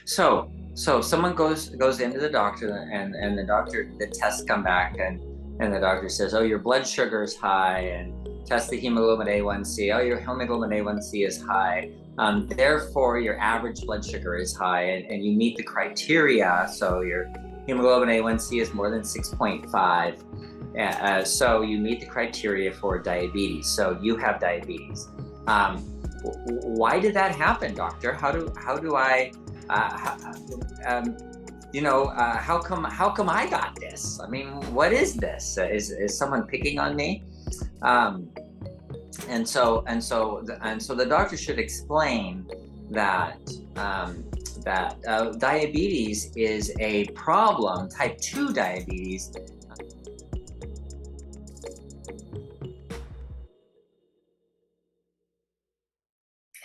So someone goes into the doctor, and the tests come back, and the doctor says, oh, your blood sugar is high, and test the hemoglobin A1C. Oh, your hemoglobin A1C is high. Therefore, your average blood sugar is high, and you meet the criteria. So your hemoglobin A1C is more than 6.5. So you meet the criteria for diabetes. So you have diabetes. Um, why did that happen, doctor? How do I uh, um, how come I got this? I mean, what is this? Is someone picking on me? Um, and so the doctor should explain that diabetes is a problem, type 2 diabetes.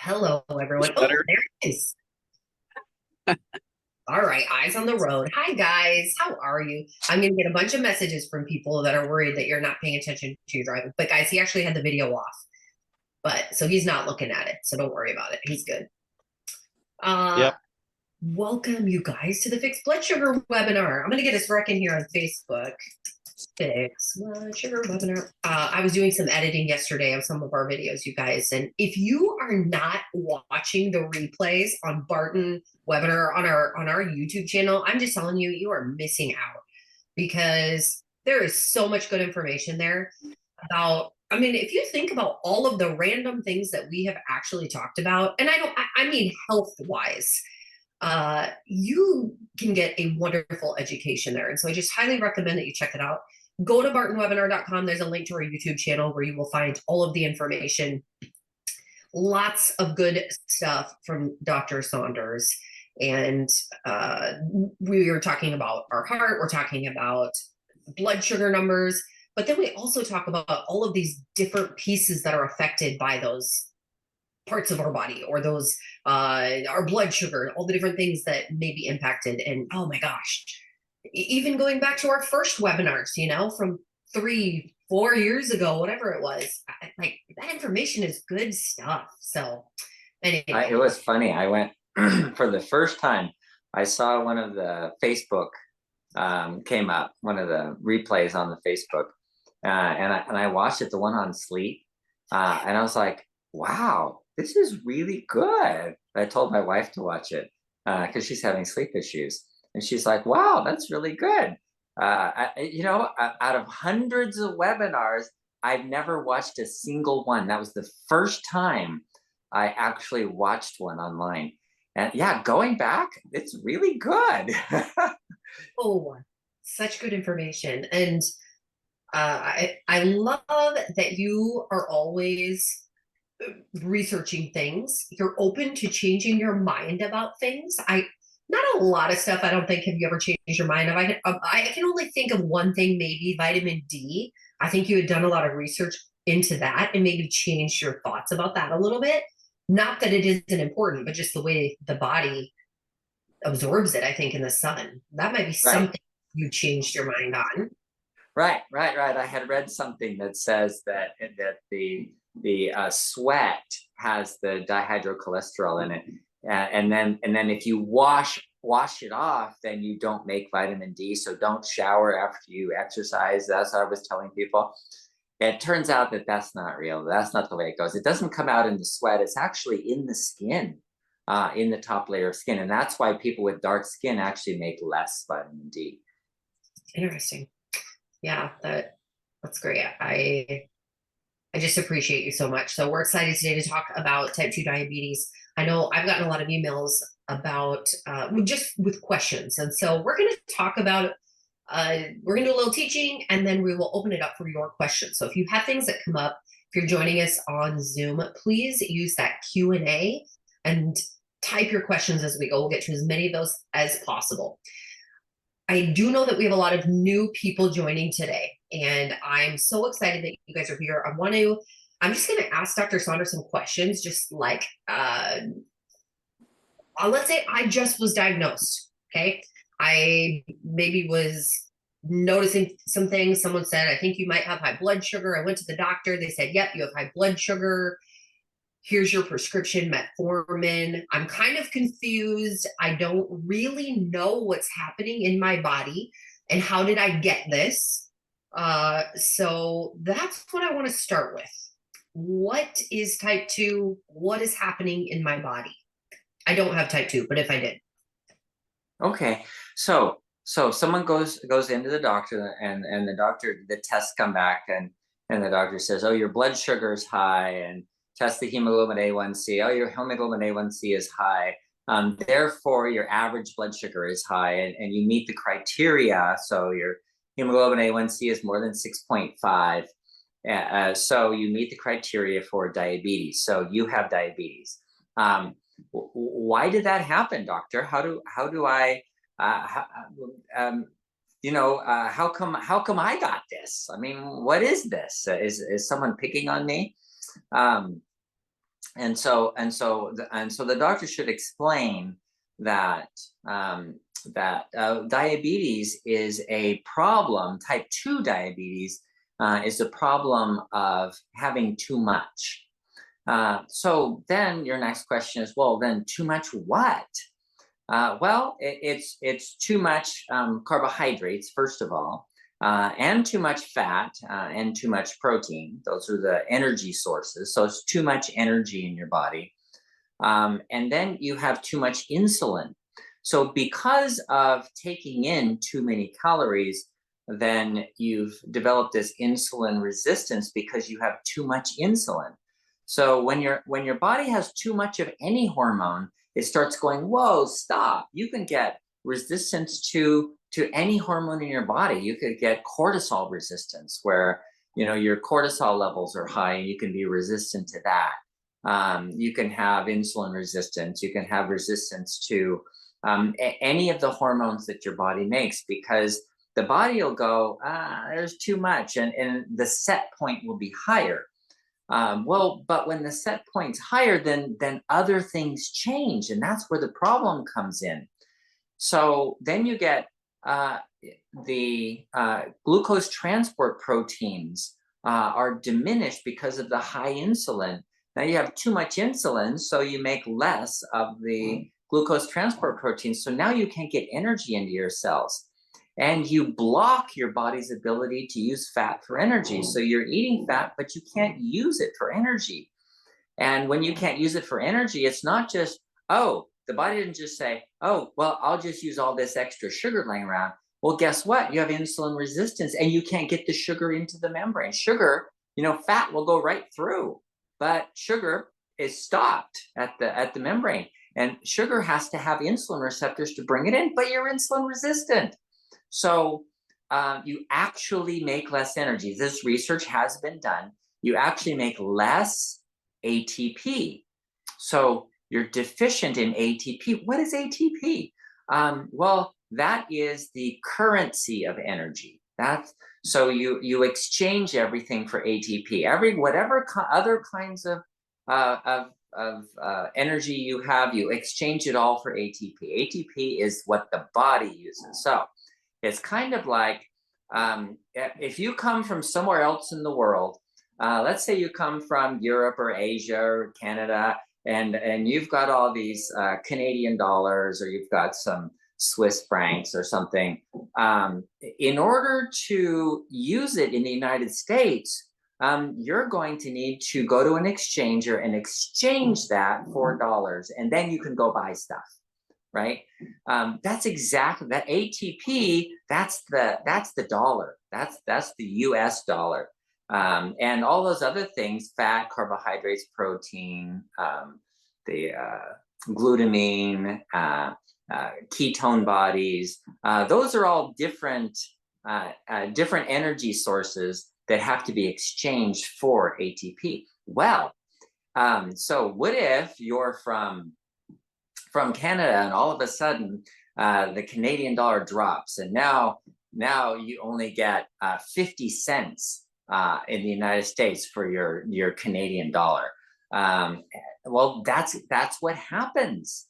Hello, everyone. Oh, Better. there it is. All right, eyes on the road. Hi, guys. How are you? I'm going to get a bunch of messages from people that are worried that you're not paying attention to your driving. But, guys, he actually had the video off. But so he's not looking at it. So don't worry about it. He's good. Uh, Yep. Welcome, you guys, to the Fixed Blood Sugar webinar. I'm going to get us wrecking here on Facebook. Fixed Blood Sugar webinar. I was doing some editing yesterday of some of our videos, you guys. And if you are not watching the replays on Barton webinar on our YouTube channel, I'm just telling you, you are missing out because there is so much good information there about. I mean, if you think about all of the random things that we have actually talked about, and I mean health wise, you can get a wonderful education there. And so I just highly recommend that you check it out. Go to bartonwebinar.com. There's a link to our YouTube channel where you will find all of the information. Lots of good stuff from Dr. Saunders. And we are talking about our heart, we're talking about blood sugar numbers, but then we also talk about all of these different pieces that are affected by those parts of our body, or those our blood sugar, all the different things that may be impacted. And oh my gosh, even going back to our first webinars, from 3-4 years ago, whatever it was, like that information is good stuff. So anyway. It was funny. I went for the first time. I saw one of the Facebook came up, one of the replays on the Facebook, and I watched it, the one on sleep, and I was like, wow, this is really good. I told my wife to watch it because she's having sleep issues, and she's like, wow, that's really good. Out of hundreds of webinars, I've never watched a single one. That was the first time I actually watched one online. And yeah, going back, it's really good. Oh, such good information. And I love that you are always researching things. You're open to changing your mind about things. Not a lot of stuff I don't think have you ever changed your mind of. I can only think of one thing, maybe vitamin D. I think you had done a lot of research into that and maybe changed your thoughts about that a little bit. Not that it isn't important, but just the way the body absorbs it, I think, in the sun. That might be Right. something you changed your mind on. Right. I had read something that says that the sweat has the dihydrocholesterol in it, and then if you wash it off, then you don't make vitamin D. So don't shower after you exercise. That's what I was telling people. It turns out that that's not real. That's not the way it goes. It doesn't come out in the sweat. It's actually in the skin, in the top layer of skin, and that's why people with dark skin actually make less vitamin D. Interesting. Yeah, that's great. I just appreciate you so much. So we're excited today to talk about type 2 diabetes. I know I've gotten a lot of emails about just with questions. And so we're going to talk about, we're going to do a little teaching, and then we will open it up for your questions. So if you have things that come up, if you're joining us on Zoom, please use that Q&A and type your questions as we go. We'll get to as many of those as possible. I do know that we have a lot of new people joining today, and I'm so excited that you guys are here. I'm just going to ask Dr. Saunders some questions, just like, let's say I just was diagnosed, okay? I maybe was noticing some things. Someone said, I think you might have high blood sugar. I went to the doctor. They said, yep, you have high blood sugar. here's your prescription metformin. I'm kind of confused. I don't really know what's happening in my body and how did I get this. So that's what I want to start with. What is type 2? What is happening in my body? I don't have type 2, but if I did. Okay, so someone goes into the doctor, and the tests come back, and the doctor says, oh, your blood sugar is high, and test the hemoglobin A1C. Oh, your hemoglobin A1C is high. Therefore, your average blood sugar is high, and you meet the criteria. So your hemoglobin A1C is more than 6.5. So you meet the criteria for diabetes. So you have diabetes. Why did that happen, doctor? How do I how, how come I got this? I mean, what is this? Is someone picking on me? um and so the doctor should explain that diabetes is a problem. Type 2 diabetes is a problem of having too much. So then your next question is, well, then too much what? Well, it's too much carbohydrates, first of all, and too much fat, and too much protein. Those are the energy sources. So it's too much energy in your body. And then you have too much insulin. So because of taking in too many calories, then you've developed this insulin resistance because you have too much insulin. So when your body has too much of any hormone, it starts going, whoa, stop. You can get resistance to any hormone in your body. You could get cortisol resistance, where your cortisol levels are high and you can be resistant to that. You can have insulin resistance. You can have resistance to any of the hormones that your body makes, because the body will go, there's too much, and the set point will be higher. Well, but when the set point's higher, then other things change, and that's where the problem comes in. So then you get the glucose transport proteins are diminished because of the high insulin. Now you have too much insulin, so you make less of the glucose transport proteins. So now you can't get energy into your cells, and you block your body's ability to use fat for energy. So you're eating fat, but you can't use it for energy. And when you can't use it for energy, it's not just, oh, the body didn't just say, oh, well, I'll just use all this extra sugar laying around. Well, guess what? You have insulin resistance and you can't get the sugar into the membrane. Sugar, fat will go right through, but sugar is stopped at the membrane. And sugar has to have insulin receptors to bring it in, but you're insulin resistant. So you actually make less energy. This research has been done. You actually make less ATP. So you're deficient in ATP. What is ATP? Well, that is the currency of energy. So you exchange everything for ATP. Whatever other kinds of energy you have, you exchange it all for ATP. ATP is what the body uses. So it's kind of like if you come from somewhere else in the world, let's say you come from Europe or Asia or Canada, and you've got all these Canadian dollars, or you've got some Swiss francs or something. In order to use it in the United States, you're going to need to go to an exchanger and exchange that for dollars, and then you can go buy stuff. Right? That's exactly that ATP. That's the dollar. That's the US dollar. And all those other things: fat, carbohydrates, protein, the glutamine, ketone bodies. Those are all different energy sources that have to be exchanged for ATP. Well, so what if you're from Canada, and all of a sudden the Canadian dollar drops, and now you only get 50 cents in the United States for your Canadian dollar. Well, that's what happens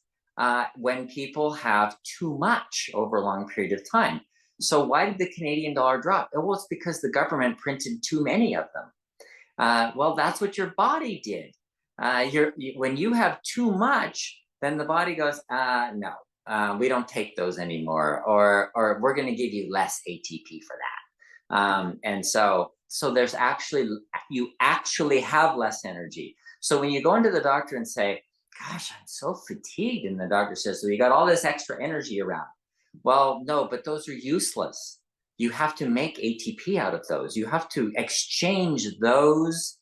when people have too much over a long period of time. So why did the Canadian dollar drop? Well, it's because the government printed too many of them. Well, that's what your body did. When you have too much, then the body goes, no, we don't take those anymore, or we're going to give you less ATP for that. And so there's actually, you actually have less energy. So when you go into the doctor and say, gosh, I'm so fatigued, and the doctor says, so you got all this extra energy around. Well, no, but those are useless. You have to make ATP out of those. You have to exchange those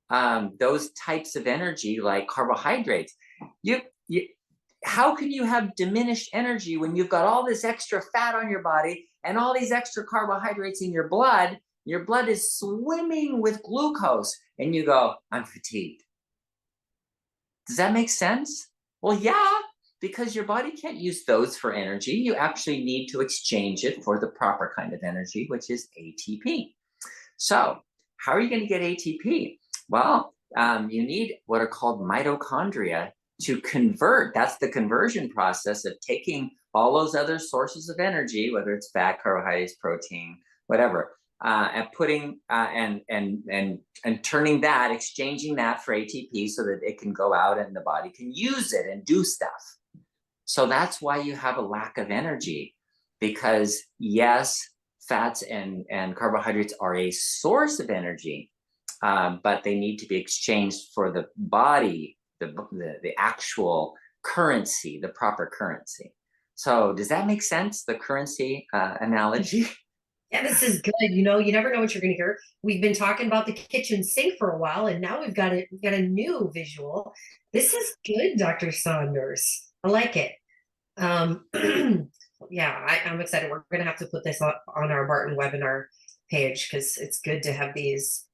types of energy, like carbohydrates. You how can you have diminished energy when you've got all this extra fat on your body and all these extra carbohydrates in your blood? Your blood is swimming with glucose, and you go, I'm fatigued. Does that make sense? Well, yeah, because your body can't use those for energy. You actually need to exchange it for the proper kind of energy, which is ATP. So how are you going to get ATP? Well, you need what are called mitochondria to convert. That's the conversion process of taking all those other sources of energy, whether it's fat, carbohydrates, protein, whatever, and putting and turning that, exchanging that for ATP so that it can go out and the body can use it and do stuff. So that's why you have a lack of energy, because yes, fats and carbohydrates are a source of energy, but they need to be exchanged for the body, the actual currency, the proper currency. So does that make sense, the currency analogy? Yeah, this is good. You never know what you're going to hear. We've been talking about the kitchen sink for a while, and now we've got a new visual. This is good, Dr. Saunders. I like it. Um, yeah, I'm excited. We're going to have to put this on our Barton webinar page because it's good to have these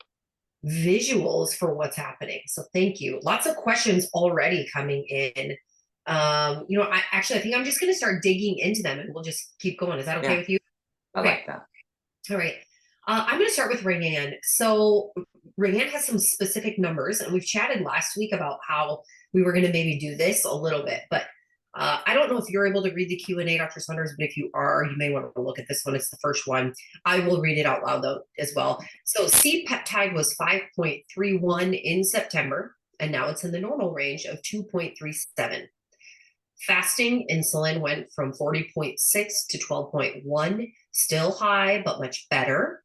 visuals for what's happening. So thank you. Lots of questions already coming in. I think I'm just going to start digging into them, and we'll just keep going. Is that okay with you? I Okay. like that. All right. I'm going to start with Rayanne. So Rayanne has some specific numbers, and we've chatted last week about how we were going to maybe do this a little bit, but I don't know if you're able to read the Q&A, Dr. Saunders, but if you are, you may want to look at this one. It's the first one. I will read it out loud though as well. So C-peptide was 5.31 in September, and now it's in the normal range of 2.37. Fasting insulin went from 40.6 to 12.1, still high, but much better.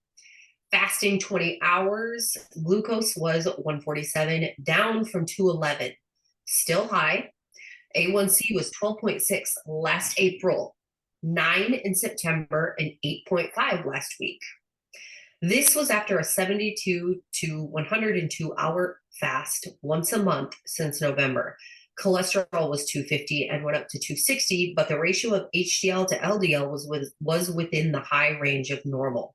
Fasting 20 hours, glucose was 147, down from 211, still high. A1C was 12.6 last April, 9 in September, and 8.5 last week. This was after a 72 to 102 hour fast once a month since November. Cholesterol was 250 and went up to 260, but the ratio of HDL to LDL was within the high range of normal.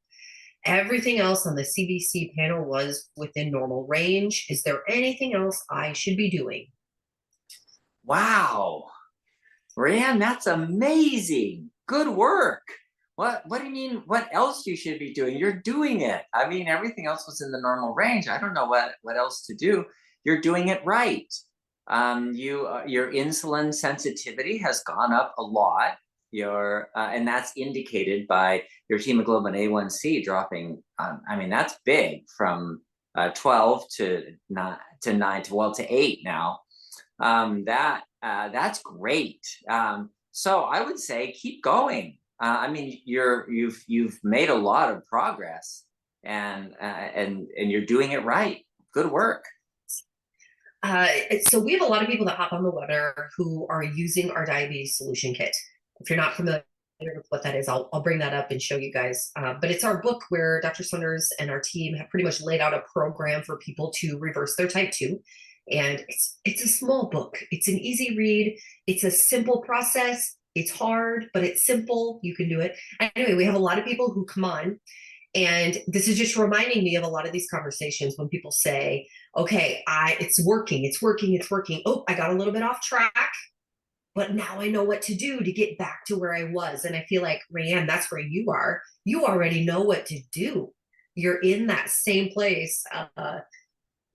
Everything else on the CBC panel was within normal range. Is there anything else I should be doing? Wow, Rand, that's amazing. Good work. What do you mean? What else you should be doing? You're doing it. I mean, everything else was in the normal range. I don't know what else to do. You're doing it right. Your insulin sensitivity has gone up a lot. And that's indicated by your hemoglobin A1C dropping. I mean, that's big, from 12 to 9 to 8 now. That's great. So I would say keep going. I mean, you've made a lot of progress, and you're doing it right. Good work. So we have a lot of people that hop on the webinar who are using our diabetes solution kit. If you're not familiar with what that is, I'll bring that up and show you guys. But it's our book where Dr. Saunders and our team have pretty much laid out a program for people to reverse their type 2. And it's a small book. It's an easy read. It's a simple process. It's hard, but it's simple. You can do it. Anyway, we have a lot of people who come on, and this is just reminding me of a lot of these conversations when people say, okay, it's working. Oh, I got a little bit off track, but now I know what to do to get back to where I was. And I feel like, Rayanne, that's where you are. You already know what to do. You're in that same place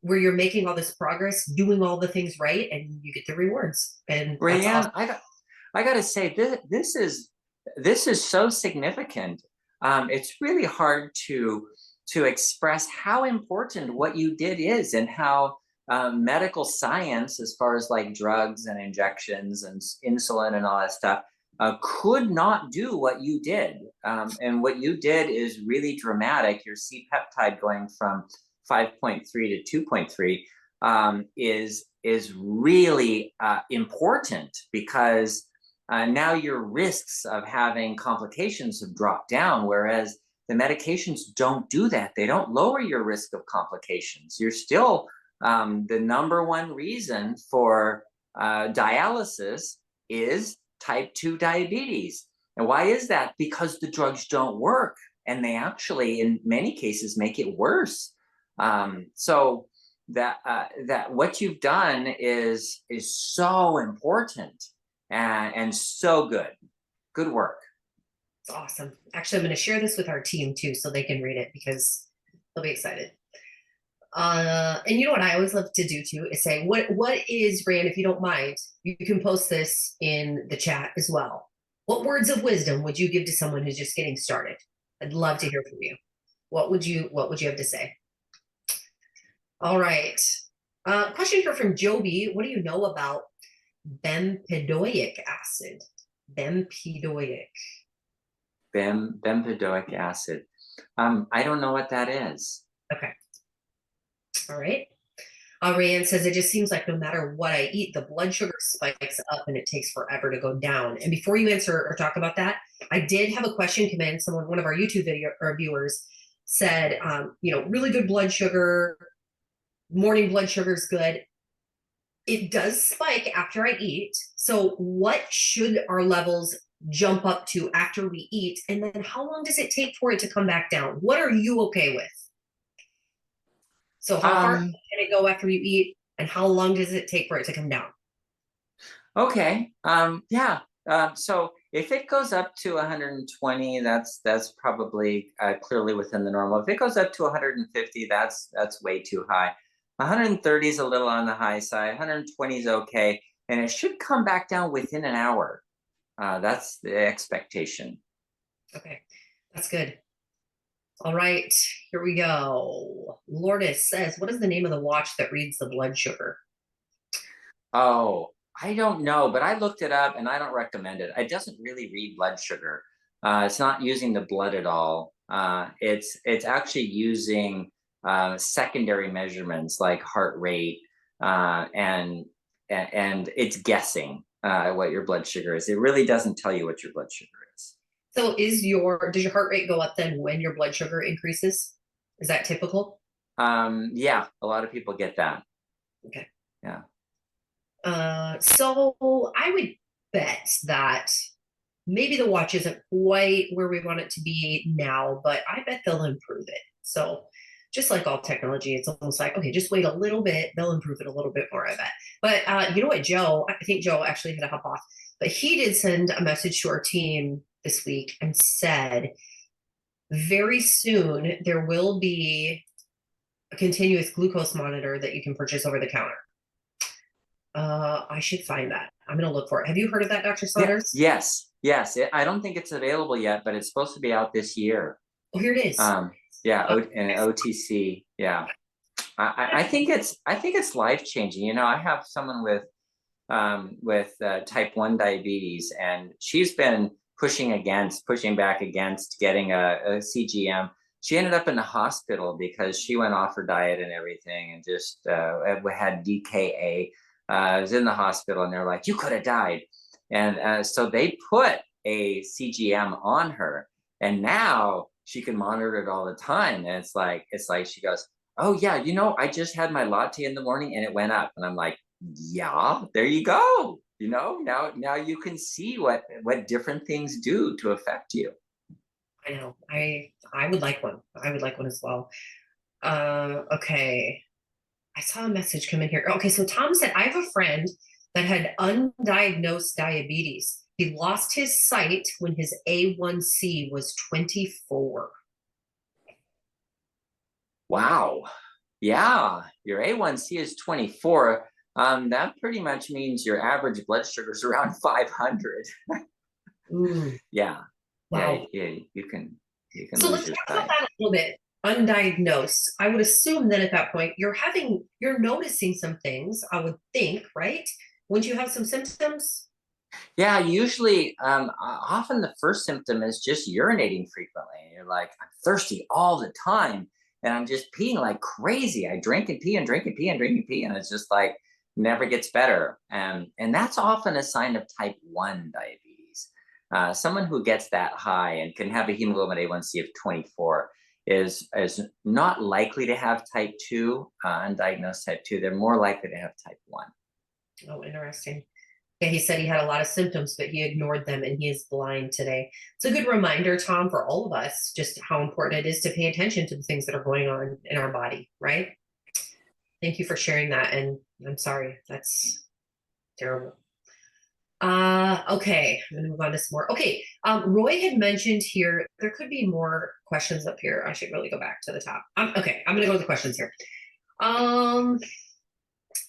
where you're making all this progress, doing all the things right, and you get the rewards. And Rayanne, awesome. I got to say, this is so significant. It's really hard to express how important what you did is, and how medical science, as far as like drugs and injections and insulin and all that stuff, could not do what you did. And what you did is really dramatic. Your C peptide going from 5.3 to 2.3 is really important, because now your risks of having complications have dropped down, whereas the medications don't do that. They don't lower your risk of complications. You're still the number one reason for dialysis is type 2 diabetes. And why is that? Because the drugs don't work, and they actually, in many cases, make it worse. So that what you've done is so important and so good. Good work. It's awesome. Actually, I'm going to share this with our team too, so they can read it because they'll be excited. And you know what I always love to do too is say, what is, Rand, if you don't mind, you can post this in the chat as well. What words of wisdom would you give to someone who's just getting started? I'd love to hear from you. What would you have to say? All right. Question here from Joby. What do you know about bempedoic acid? Bempedoic. Bempedoic acid. I don't know what that is. Okay. All right. Rand says, it just seems like no matter what I eat, the blood sugar spikes up and it takes forever to go down. And before you answer or talk about that, I did have a question come in. One of our YouTube video or viewers said, really good blood sugar, morning blood sugar is good. It does spike after I eat. So what should our levels jump up to after we eat? And then how long does it take for it to come back down? What are you okay with? So how far can it go after you eat, and how long does it take for it to come down? Okay. Yeah. So if it goes up to 120, that's probably clearly within the normal. If it goes up to 150, that's way too high. 130 is a little on the high side. 120 is okay, and it should come back down within an hour. That's the expectation. Okay, that's good. All right, here we go. Lourdes says, what is the name of the watch that reads the blood sugar? Oh, I don't know, but I looked it up and I don't recommend it. It doesn't really read blood sugar. It's not using the blood at all. It's actually using secondary measurements like heart rate, and it's guessing what your blood sugar is. It really doesn't tell you what your blood sugar is. So does your heart rate go up then when your blood sugar increases? Is that typical? Yeah, a lot of people get that. Okay. Yeah. So I would bet that maybe the watch isn't quite where we want it to be now, but I bet they'll improve it. So just like all technology, it's almost like, okay, just wait a little bit, they'll improve it a little bit more, I bet. But you know what, Joe, I think Joe actually had to hop off, but he did send a message to our team this week and said, very soon there will be a continuous glucose monitor that you can purchase over the counter. I should find that. I'm going to look for it. Have you heard of that, Dr. Saunders? Yes. I don't think it's available yet, but it's supposed to be out this year. Oh, here it is. Yeah, and OTC. Yeah, I think it's life changing. I have someone with type 1 diabetes, and she's been pushing back against getting a CGM. She ended up in the hospital because she went off her diet and everything, and just had DKA. Was in the hospital, and they're like, "You could have died," and so they put a CGM on her, and now she can monitor it all the time. And it's like she goes, "Oh yeah, I just had my latte in the morning and it went up," and I'm like, "Yeah, there you go. Now you can see what different things do to affect you." I know. I would like one. I would like one as well. Okay. I saw a message come in here. Okay, so Tom said, I have a friend that had undiagnosed diabetes. He lost his sight when his A1C was 24. Wow. Yeah, your A1C is 24. That pretty much means your average blood sugar is around 500. Yeah. Wow. Yeah, you can So lose let's your talk about sight. that a little bit. undiagnosed, I would assume that at that point you're noticing some things, I would think, right? Wouldn't you have some symptoms? Yeah, usually, often the first symptom is just urinating frequently. You're like, I'm thirsty all the time, and I'm just peeing like crazy. I drink and pee and drink and pee and drink and pee, and it's just like never gets better. And that's often a sign of type 1 diabetes. Someone who gets that high and can have a hemoglobin A1C of 24 is not likely to have type 2, undiagnosed type 2. They're more likely to have type 1. Oh, interesting. Yeah, he said he had a lot of symptoms, but he ignored them and he is blind today. It's a good reminder, Tom, for all of us, just how important it is to pay attention to the things that are going on in our body, right? Thank you for sharing that. And I'm sorry, that's terrible. Okay, I'm gonna move on to some more. Okay, Roy had mentioned here, there could be more questions up here. I should really go back to the top. Okay, I'm gonna go to the questions here. Um,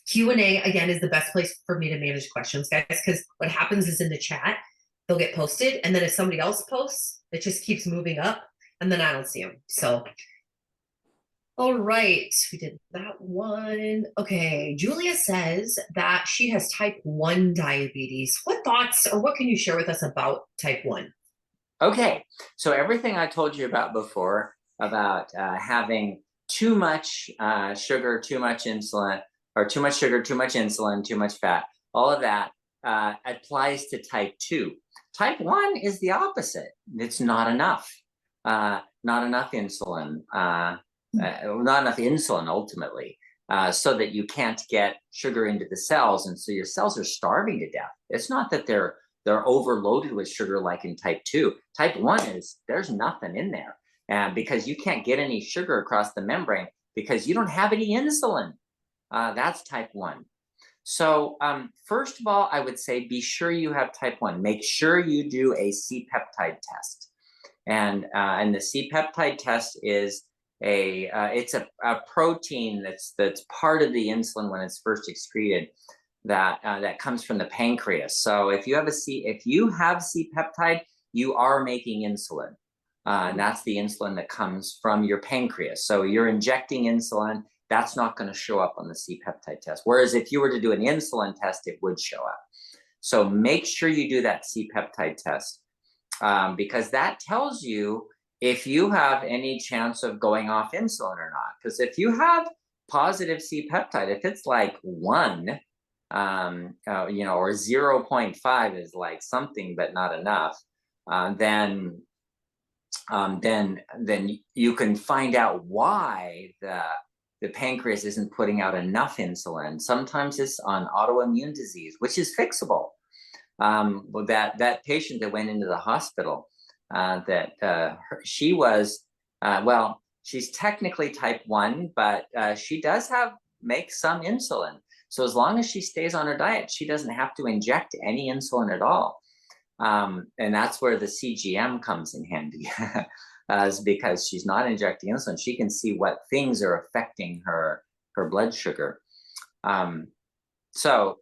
Q&A again is the best place for me to manage questions, guys, because what happens is in the chat, they'll get posted, and then if somebody else posts, it just keeps moving up, and then I don't see them. So, all right, we did that one. Okay, Julia says that she has type 1 diabetes. What thoughts or what can you share with us about type 1? Okay, so everything I told you about before about having too much sugar, too much insulin, or too much sugar, too much insulin, too much fat, all of that applies to type 2. Type 1 is the opposite. It's not enough. Not enough insulin, not enough insulin ultimately, so that you can't get sugar into the cells. And so your cells are starving to death. It's not that they're overloaded with sugar like in type 2. Type 1 is there's nothing in there. And because you can't get any sugar across the membrane because you don't have any insulin. That's type 1. So first of all, I would say be sure you have type 1. Make sure you do a C-peptide test. And the C-peptide test is it's a protein that's part of the insulin when it's first excreted that comes from the pancreas. So if you have C-peptide, you are making insulin. And that's the insulin that comes from your pancreas. So you're injecting insulin. That's not going to show up on the C-peptide test. Whereas if you were to do an insulin test, it would show up. So make sure you do that C-peptide test because that tells you if you have any chance of going off insulin or not. Because if you have positive C-peptide, if it's like 1, or 0.5 is like something but not enough, then you can find out why the pancreas isn't putting out enough insulin. Sometimes it's on autoimmune disease, which is fixable. That patient that went into the hospital, she was, she's technically type 1, but she does make some insulin. So as long as she stays on her diet, she doesn't have to inject any insulin at all. And that's where the CGM comes in handy, is because she's not injecting insulin. She can see what things are affecting her blood sugar. So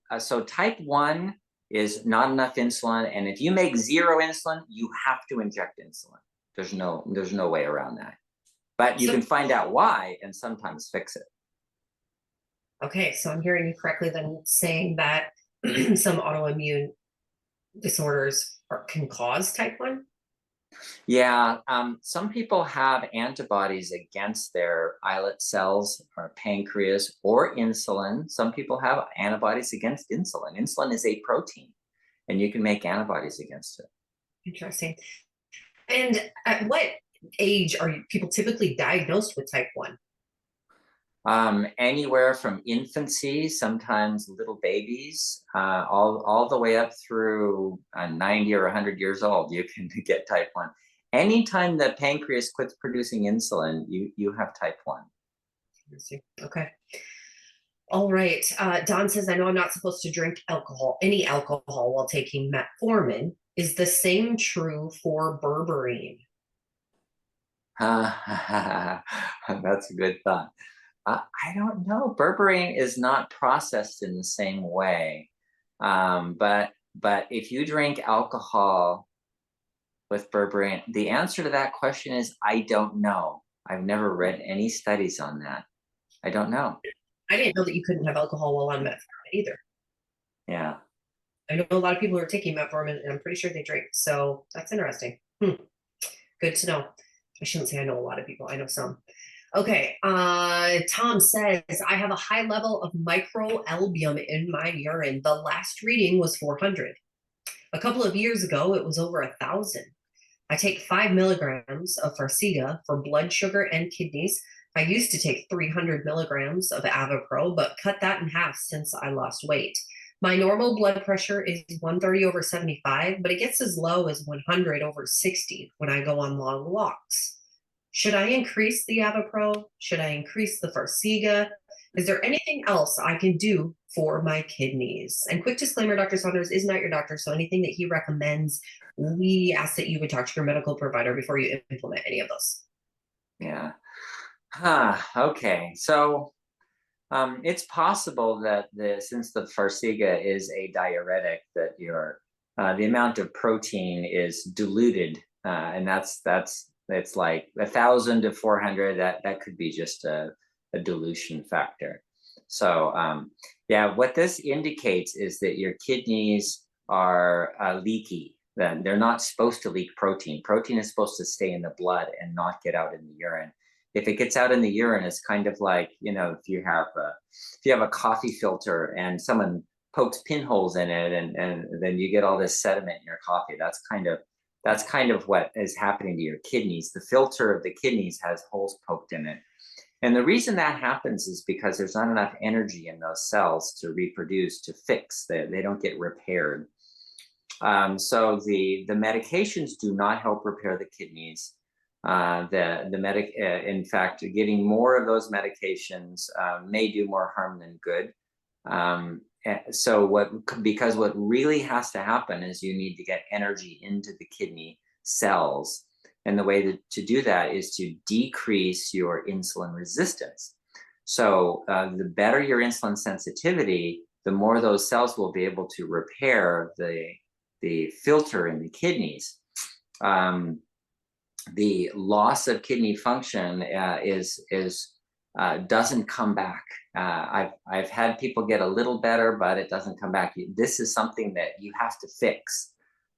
type 1 is not enough insulin, and if you make 0 insulin, you have to inject insulin. There's no way around that. But you can find out why and sometimes fix it. Okay, so I'm hearing you correctly then saying that some autoimmune disorders can cause type 1? Yeah, some people have antibodies against their islet cells or pancreas or insulin. Some people have antibodies against insulin. Insulin is a protein, and you can make antibodies against it. Interesting. And at what age are people typically diagnosed with type 1? Anywhere from infancy, sometimes little babies, all the way up through 90 or 100 years old, you can get type 1. Anytime the pancreas quits producing insulin, you have type 1. Okay. All right. Don says, I know I'm not supposed to drink any alcohol while taking metformin. Is the same true for berberine? That's a good thought. I don't know. Berberine is not processed in the same way. But if you drink alcohol with berberine, the answer to that question is I don't know. I've never read any studies on that. I don't know. I didn't know that you couldn't have alcohol while on metformin either. Yeah. I know a lot of people who are taking metformin, and I'm pretty sure they drink. So that's interesting. Good to know. I shouldn't say I know a lot of people. I know some. Okay. Tom says I have a high level of microalbumin in my urine. The last reading was 400. A couple of years ago, it was over 1,000. I take 5 milligrams of Farxiga for blood sugar and kidneys. I used to take 300 milligrams of Avapro, but cut that in half since I lost weight. My normal blood pressure is 130 over 75, but it gets as low as 100 over 60 when I go on long walks. Should I increase the Avapro? Should I increase the Farxiga? Is there anything else I can do for my kidneys? And quick disclaimer, Dr. Saunders is not your doctor, so anything that he recommends, we ask that you would talk to your medical provider before you implement any of those. Yeah. Okay. So it's possible that since the Farxiga is a diuretic, that the amount of protein is diluted, and it's like 1,000 to 400. That could be just a dilution factor. So yeah, what this indicates is that your kidneys are leaky. Then they're not supposed to leak protein. Protein is supposed to stay in the blood and not get out in the urine. If it gets out in the urine, it's kind of like, if you have a coffee filter and someone pokes pinholes in it, and then you get all this sediment in your coffee. That's kind of what is happening to your kidneys. The filter of the kidneys has holes poked in it. And the reason that happens is because there's not enough energy in those cells to reproduce, to fix. They don't get repaired. So the medications do not help repair the kidneys. In fact, getting more of those medications may do more harm than good. Because what really has to happen is you need to get energy into the kidney cells. And the way to do that is to decrease your insulin resistance. So the better your insulin sensitivity, the more those cells will be able to repair the filter in the kidneys. The loss of kidney function doesn't come back. I've had people get a little better, but it doesn't come back. This is something that you have to fix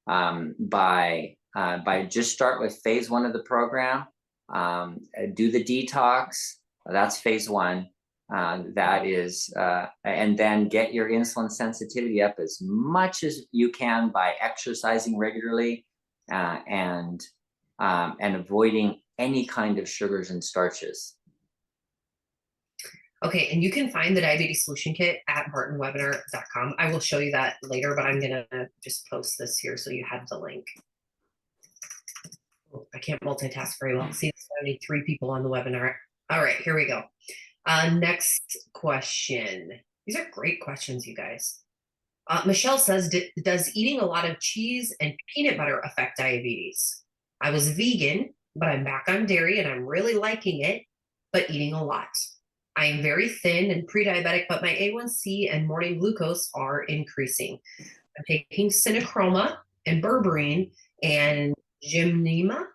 by just start with phase 1 of the program. Do the detox. That's phase 1. And then get your insulin sensitivity up as much as you can by exercising regularly and avoiding any kind of sugars and starches. Okay, and you can find the Diabetes Solution Kit at bartonwebinar.com. I will show you that later, but I'm going to just post this here so you have the link. Oh, I can't multitask very well. See, there's only 3 people on the webinar. All right, here we go. Next question. These are great questions, you guys. Michelle says, does eating a lot of cheese and peanut butter affect diabetes? I was vegan, but I'm back on dairy and I'm really liking it, but eating a lot. I am very thin and pre-diabetic, but my A1C and morning glucose are increasing. I'm taking Synachroma and berberine and Gymnema.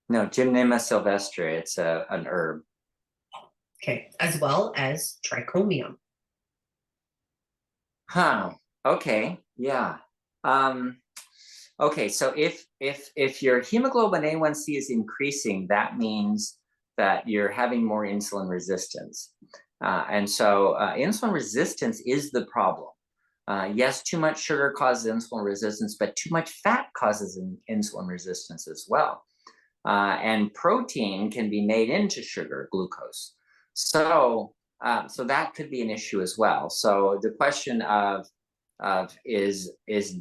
No, Gymnema sylvestre. It's an herb. Okay, as well as trichomium. Okay. Yeah. Okay. So if your hemoglobin A1C is increasing, that means that you're having more insulin resistance. And so insulin resistance is the problem. Yes, too much sugar causes insulin resistance, but too much fat causes insulin resistance as well. And protein can be made into sugar, glucose. So that could be an issue as well. So the question of is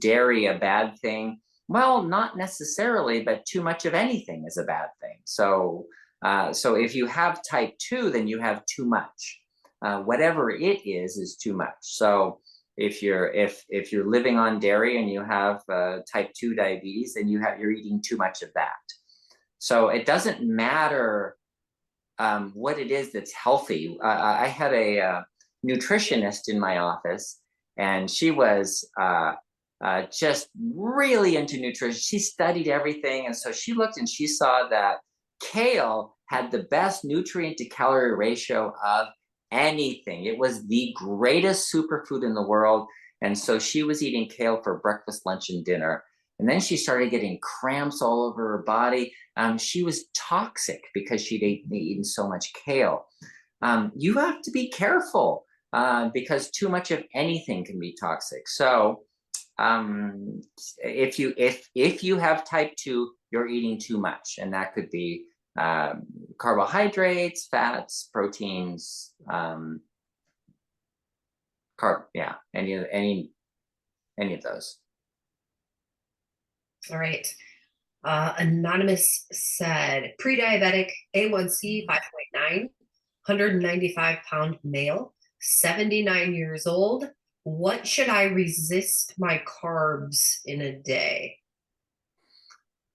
dairy a bad thing? Well, not necessarily, but too much of anything is a bad thing. So if you have type 2, then you have too much. Whatever it is too much. So if you're living on dairy and you have type 2 diabetes, then you're eating too much of that. So it doesn't matter what it is that's healthy. I had a nutritionist in my office, and she was just really into nutrition. She studied everything. And so she looked and she saw that kale had the best nutrient to calorie ratio of anything. It was the greatest superfood in the world. And so she was eating kale for breakfast, lunch, and dinner. And then she started getting cramps all over her body. She was toxic because she'd eaten so much kale. You have to be careful because too much of anything can be toxic. So if you have type 2, you're eating too much, and that could be carbohydrates, fats, proteins, any of those. All right. Anonymous said pre-diabetic, A1C 5.9, 195-pound male, 79 years old. What should I resist my carbs in a day?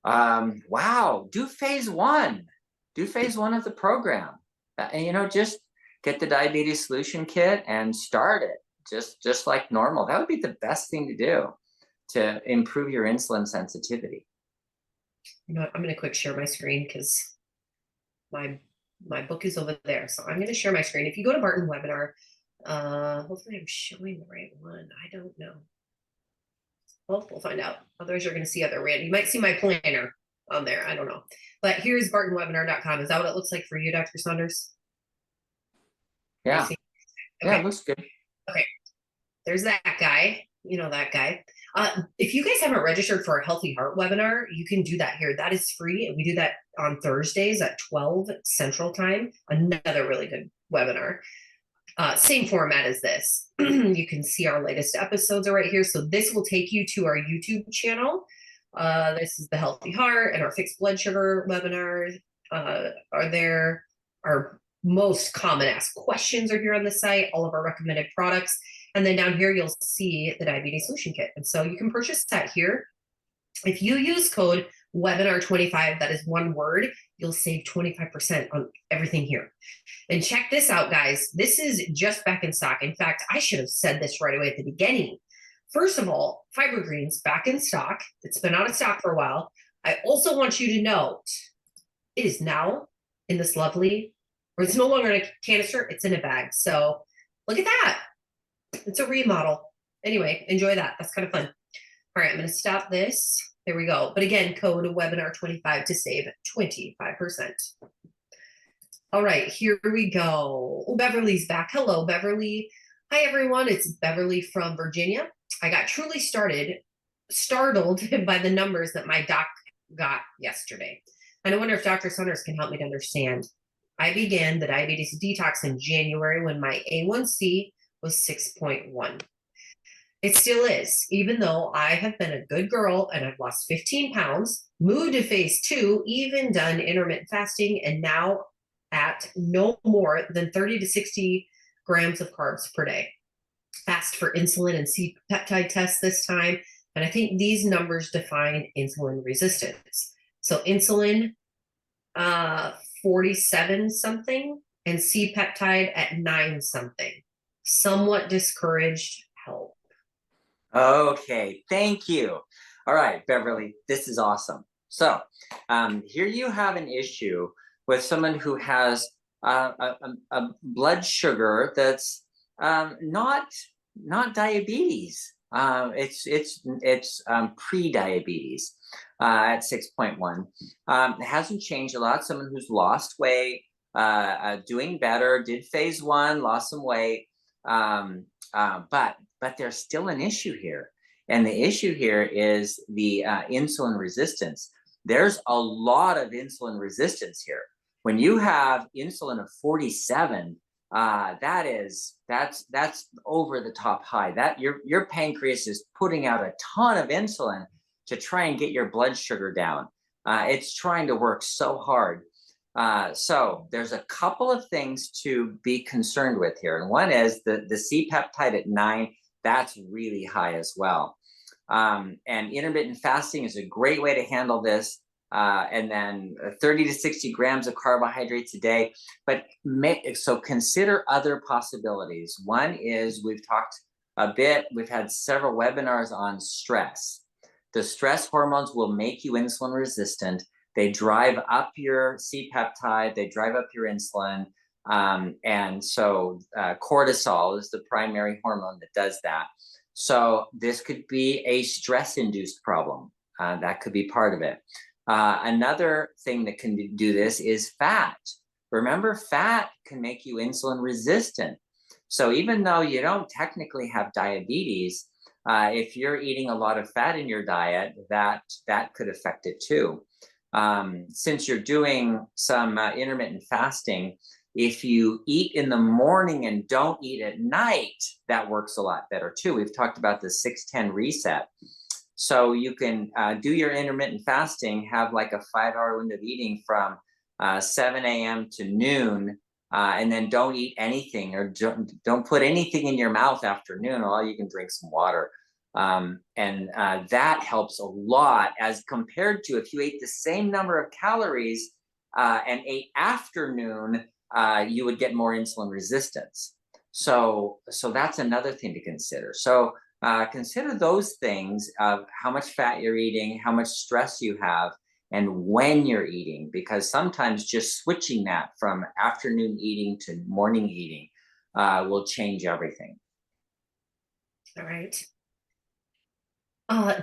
Wow, do phase 1. Do phase 1 of the program. And just get the diabetes solution kit and start it just like normal. That would be the best thing to do to improve your insulin sensitivity. You know what? I'm going to quick share my screen because my book is over there. So I'm going to share my screen. If you go to Barton webinar, hopefully I'm showing the right one. I don't know. Well, we'll find out. Otherwise, you're going to see other random. You might see my planner on there. I don't know. But here's bartonwebinar.com. Is that what it looks like for you, Dr. Saunders? Yeah. Okay. Yeah, it looks good. Okay. There's that guy. You know that guy. If you guys haven't registered for a Healthy Heart webinar, you can do that here. That is free. And we do that on Thursdays at 12 Central Time. Another really good webinar. Same format as this. You can see our latest episodes are right here. So this will take you to our YouTube channel. This is the Healthy Heart and our fixed blood sugar webinars are there. Our most common asked questions are here on the site, all of our recommended products. And then down here, you'll see the diabetes solution kit. And so you can purchase that here. If you use code webinar25, that is one word, you'll save 25% on everything here. And check this out, guys. This is just back in stock. In fact, I should have said this right away at the beginning. First of all, Fiber Greens back in stock. It's been out of stock for a while. I also want you to note it is now in this lovely, or it's no longer in a canister, it's in a bag. So look at that. It's a remodel. Anyway, enjoy that. That's kind of fun. All right, I'm going to stop this. There we go. But again, code webinar25 to save 25%. All right, here we go. Oh, Beverly's back. Hello, Beverly. Hi, everyone. It's Beverly from Virginia. I got truly startled by the numbers that my doc got yesterday. And I wonder if Dr. Saunders can help me to understand. I began the diabetes detox in January when my A1C was 6.1. It still is, even though I have been a good girl and I've lost 15 pounds, moved to phase 2, even done intermittent fasting, and now at no more than 30 to 60 grams of carbs per day. Asked for insulin and C-peptide tests this time, and I think these numbers define insulin resistance. So insulin, 47 something, and C-peptide at 9 something. Somewhat discouraged. Help. Okay, thank you. All right, Beverly, this is awesome. So here you have an issue with someone who has a blood sugar that's not diabetes. It's pre-diabetes at 6.1. It hasn't changed a lot. Someone who's lost weight, doing better, did phase 1, lost some weight, but there's still an issue here. And the issue here is the insulin resistance. There's a lot of insulin resistance here. When you have insulin of 47, that's over the top high. That your pancreas is putting out a ton of insulin to try and get your blood sugar down. It's trying to work so hard. So there's a couple of things to be concerned with here. And one is the C-peptide at 9, that's really high as well. And intermittent fasting is a great way to handle this. And then 30 to 60 grams of carbohydrates a day. But so consider other possibilities. One is we've talked a bit. We've had several webinars on stress. The stress hormones will make you insulin resistant. They drive up your C-peptide, they drive up your insulin. And so cortisol is the primary hormone that does that. So this could be a stress-induced problem. That could be part of it. Another thing that can do this is fat. Remember, fat can make you insulin resistant. So even though you don't technically have diabetes, if you're eating a lot of fat in your diet, that could affect it too. Since you're doing some intermittent fasting, if you eat in the morning and don't eat at night, that works a lot better too. We've talked about the 6-10 reset. So you can do your intermittent fasting, have like a 5-hour window of eating from 7 a.m. to noon, and then don't eat anything, or don't put anything in your mouth after noon. All you can drink some water. And that helps a lot, as compared to if you ate the same number of calories and ate after noon, you would get more insulin resistance. So that's another thing to consider. So consider those things of how much fat you're eating, how much stress you have, and when you're eating, because sometimes just switching that from afternoon eating to morning eating will change everything. All right.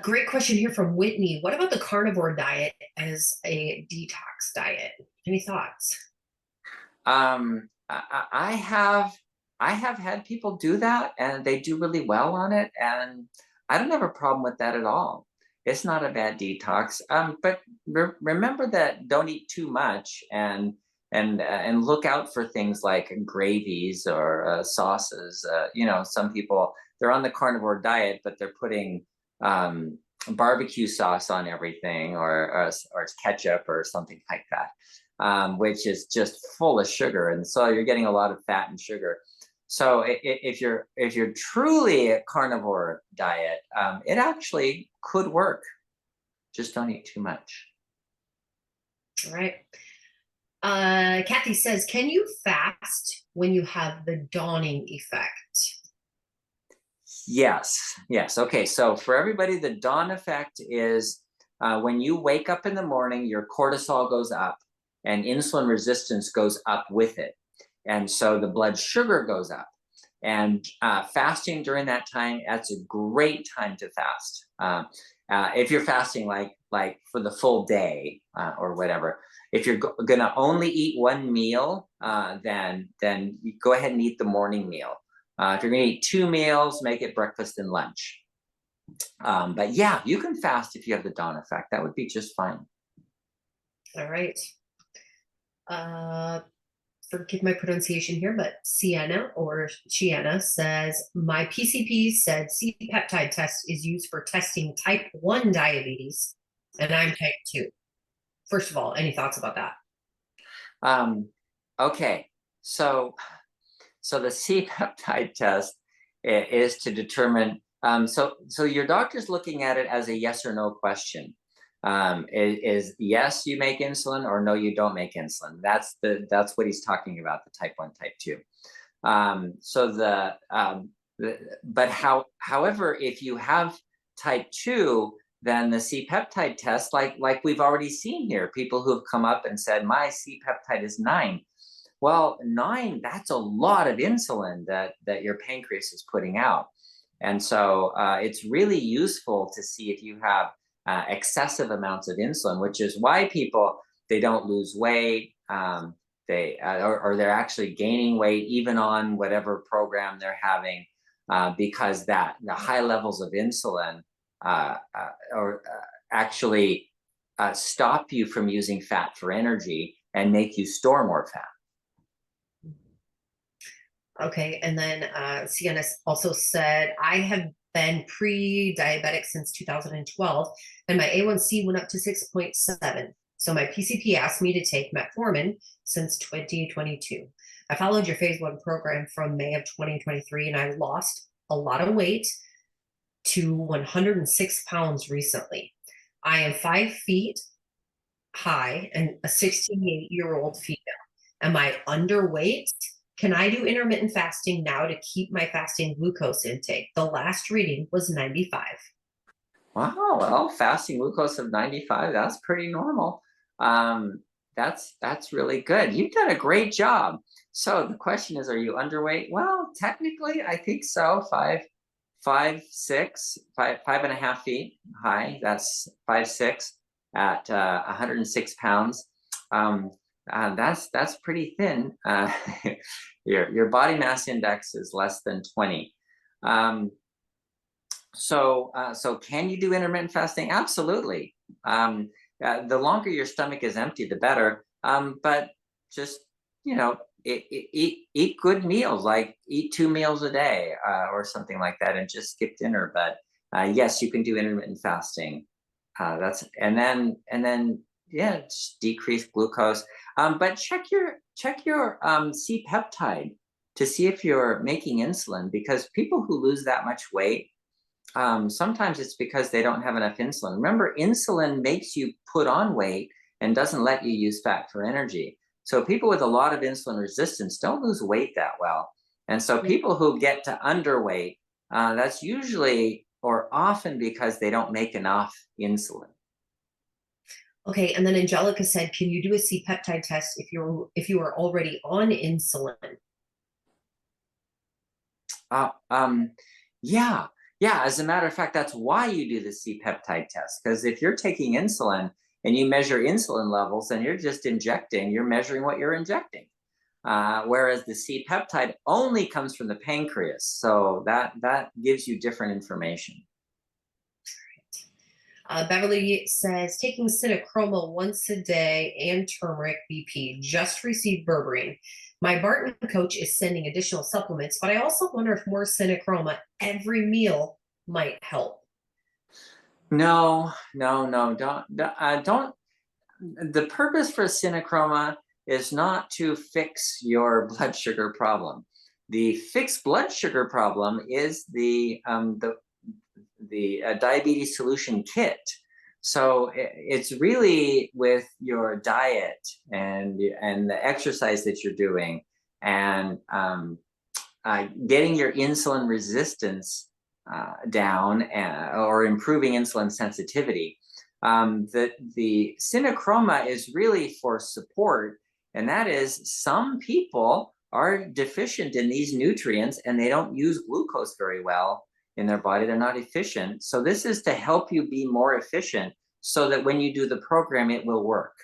Great question here from Whitney. What about the carnivore diet as a detox diet? Any thoughts? I have had people do that, and they do really well on it, and I don't have a problem with that at all. It's not a bad detox. But remember that don't eat too much, and look out for things like gravies or sauces. Some people, they're on the carnivore diet, but they're putting barbecue sauce on everything, or it's ketchup or something like that, which is just full of sugar, and so you're getting a lot of fat and sugar. So if you're truly a carnivore diet, it actually could work. Just don't eat too much. All right. Kathy says, can you fast when you have the dawning effect? Yes. Okay. So for everybody, the dawn effect is when you wake up in the morning, your cortisol goes up and insulin resistance goes up with it. And so the blood sugar goes up. And fasting during that time, that's a great time to fast. If you're fasting like for the full day or whatever. If you're going to only eat one meal, then you go ahead and eat the morning meal. If you're going to eat 2 meals, make it breakfast and lunch. But yeah, you can fast if you have the dawn effect. That would be just fine. All right. Forgive my pronunciation here, but Sienna says, my PCP said C-peptide test is used for testing type 1 diabetes, and I'm type 2. First of all, any thoughts about that? Okay, so the C-peptide test is to determine, so your doctor's looking at it as a yes or no question. Is yes, you make insulin, or no, you don't make insulin. That's what he's talking about, the type 1, type 2. However, if you have type 2, then the C-peptide test, like we've already seen here, people who have come up and said, my C-peptide is 9. Well, 9, that's a lot of insulin that your pancreas is putting out. And so it's really useful to see if you have excessive amounts of insulin, which is why people, they don't lose weight, or they're actually gaining weight even on whatever program they're having, because the high levels of insulin actually stop you from using fat for energy and make you store more fat. Okay, and then Sienna also said, I have been pre-diabetic since 2012, and my A1C went up to 6.7. So my PCP asked me to take metformin since 2022. I followed your phase 1 program from May of 2023, and I lost a lot of weight to 106 pounds recently. I am 5 feet high and a 68-year-old female. Am I underweight? Can I do intermittent fasting now to keep my fasting glucose intake? The last reading was 95. Wow, well, fasting glucose of 95, that's pretty normal. Um, that's really good. You've done a great job. So the question is, are you underweight? Well, technically, I think so. 5'6", 5.5 feet high. That's 5'6" at 106 pounds. Um, that's pretty thin. Your body mass index is less than 20. So can you do intermittent fasting? Absolutely. The longer your stomach is empty, the better. But just, eat good meals, like eat 2 meals a day, or something like that, and just skip dinner. But yes, you can do intermittent fasting. And then yeah, just decrease glucose. But check your C peptide to see if you're making insulin, because people who lose that much weight, sometimes it's because they don't have enough insulin. Remember, insulin makes you put on weight and doesn't let you use fat for energy. So people with a lot of insulin resistance don't lose weight that well. And so people who get to underweight, that's usually or often because they don't make enough insulin. Okay, and then Angelica said, can you do a C-peptide test if you are already on insulin? Uh, um, yeah, yeah. As a matter of fact, that's why you do the C-peptide test. Because if you're taking insulin and you measure insulin levels, then you're just injecting. You're measuring what you're injecting. Whereas the C-peptide only comes from the pancreas, so that gives you different information. Beverly says, taking Cinechroma once a day and turmeric BP, just received berberine. My Barton coach is sending additional supplements, but I also wonder if more Cinechroma every meal might help. No, no, no, don't. The purpose for Cinechroma is not to fix your blood sugar problem. The fixed blood sugar problem is the diabetes solution kit. So it's really with your diet and the exercise that you're doing, and getting your insulin resistance down, or improving insulin sensitivity. The Cinechroma is really for support, and that is, some people are deficient in these nutrients and they don't use glucose very well in their body. They're not efficient. So this is to help you be more efficient so that when you do the program, it will work.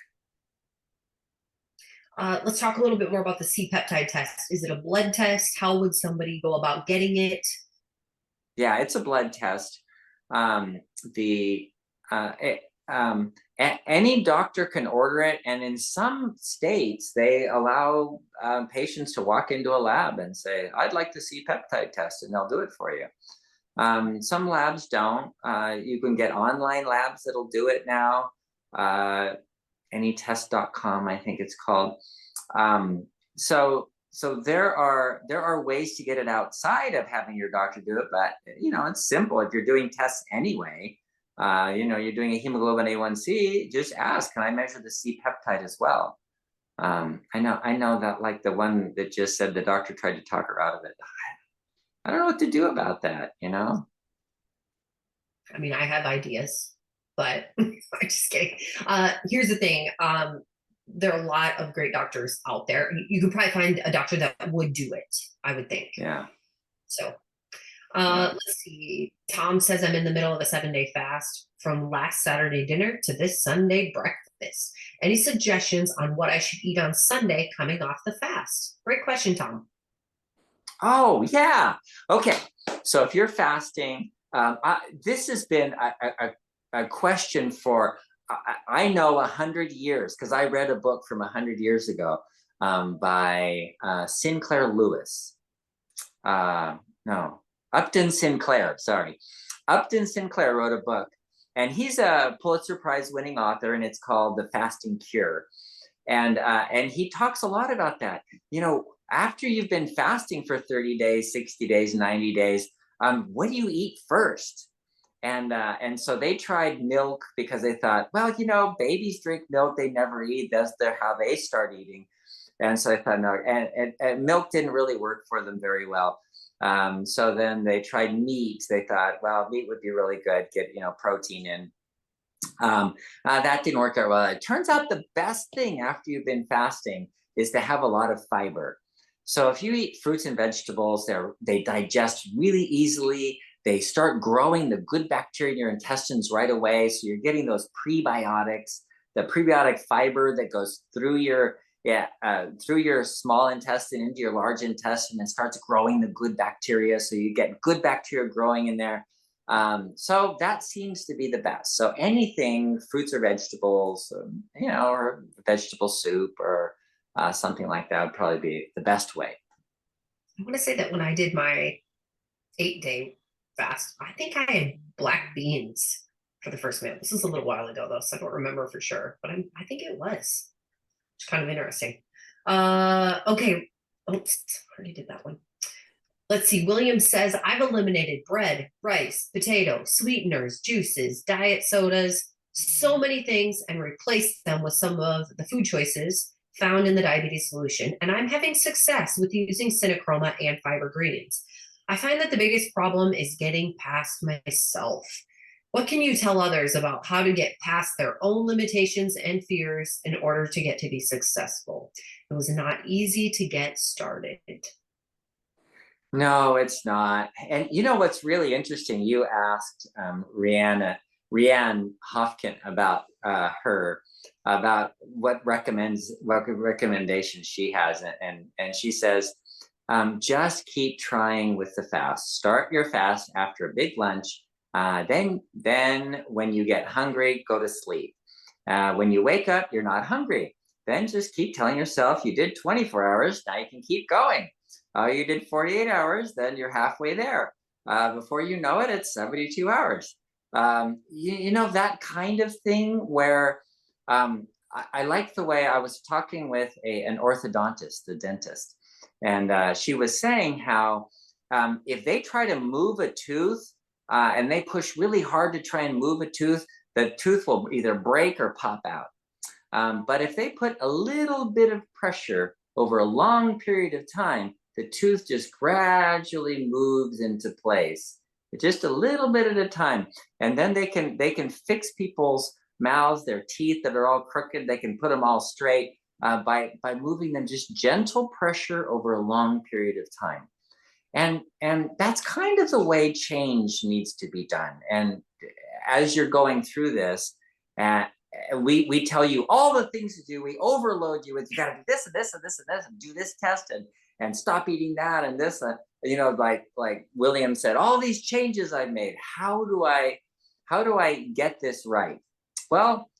Let's talk a little bit more about the C-peptide test. Is it a blood test? How would somebody go about getting it? Yeah, it's a blood test. The any doctor can order it, and in some states they allow patients to walk into a lab and say, "I'd like the C-peptide test," and they'll do it for you. Some labs don't. You can get online labs that'll do it now. Anytest.com, I think it's called. So there are ways to get it outside of having your doctor do it, but it's simple. If you're doing tests anyway, you're doing a hemoglobin A1C, just ask, can I measure the C-peptide as well? I know that, like the one that just said the doctor tried to talk her out of it. I don't know what to do about that, I mean, I have ideas, but I'm just kidding. Here's the thing. There are a lot of great doctors out there. You could probably find a doctor that would do it, I would think. Yeah. So Yeah. let's see. Tom says, I'm in the middle of a 7-day fast from last Saturday dinner to this Sunday breakfast. Any suggestions on what I should eat on Sunday coming off the fast? Great question, Tom. Oh, yeah. Okay. So if you're fasting, this has been a question for, I know, 100 years, because I read a book from 100 years ago, by Sinclair Lewis. No, Upton Sinclair. Sorry, Upton Sinclair wrote a book, and he's a Pulitzer Prize winning author, and it's called The Fasting Cure. And he talks a lot about that. After you've been fasting for 30 days, 60 days, 90 days, what do you eat first? And so they tried milk, because they thought, well, babies drink milk, they never eat. That's how they start eating. And so I thought, no, and milk didn't really work for them very well. So then they tried meat. They thought, well, meat would be really good, get, protein in. That didn't work out well. It turns out the best thing after you've been fasting is to have a lot of fiber. So if you eat fruits and vegetables, they digest really easily. They start growing the good bacteria in your intestines right away. So you're getting those prebiotics, the prebiotic fiber that goes through through your small intestine into your large intestine and starts growing the good bacteria. So you get good bacteria growing in there. So that seems to be the best. So anything, fruits or vegetables, or vegetable soup or something like that would probably be the best way. I want to say that when I did my 8-day fast, I think I had black beans for the first meal. This was a little while ago though, so I don't remember for sure, but I think it was. It's kind of interesting. Okay. Oops, already did that one. Let's see. William says, I've eliminated bread, rice, potato, sweeteners, juices, diet sodas, so many things, and replaced them with some of the food choices found in the diabetes solution. And I'm having success with using Synachroma and fiber greens. I find that the biggest problem is getting past myself. What can you tell others about how to get past their own limitations and fears in order to get to be successful? It was not easy to get started. No, it's not. And what's really interesting? You asked Rianne Hofkin about her about what recommendations she has, and she says, just keep trying with the fast. Start your fast after a big lunch. Then when you get hungry, go to sleep. When you wake up, you're not hungry. Then just keep telling yourself you did 24 hours. Now you can keep going. You did 48 hours, then you're halfway there. Before you know it, it's 72 hours. That kind of thing where I like the way I was talking with an orthodontist, the dentist, and she was saying how if they try to move a tooth and they push really hard to try and move a tooth, the tooth will either break or pop out. But if they put a little bit of pressure over a long period of time, the tooth just gradually moves into place, just a little bit at a time. And then they can fix people's mouths, their teeth that are all crooked. They can put them all straight by moving them, just gentle pressure over a long period of time. And that's kind of the way change needs to be done. And as you're going through this, we tell you all the things to do. We overload you with, you got to do this and this and this and this and do this test and stop eating that and this. Like William said, all these changes I've made. How do I get this right? Well,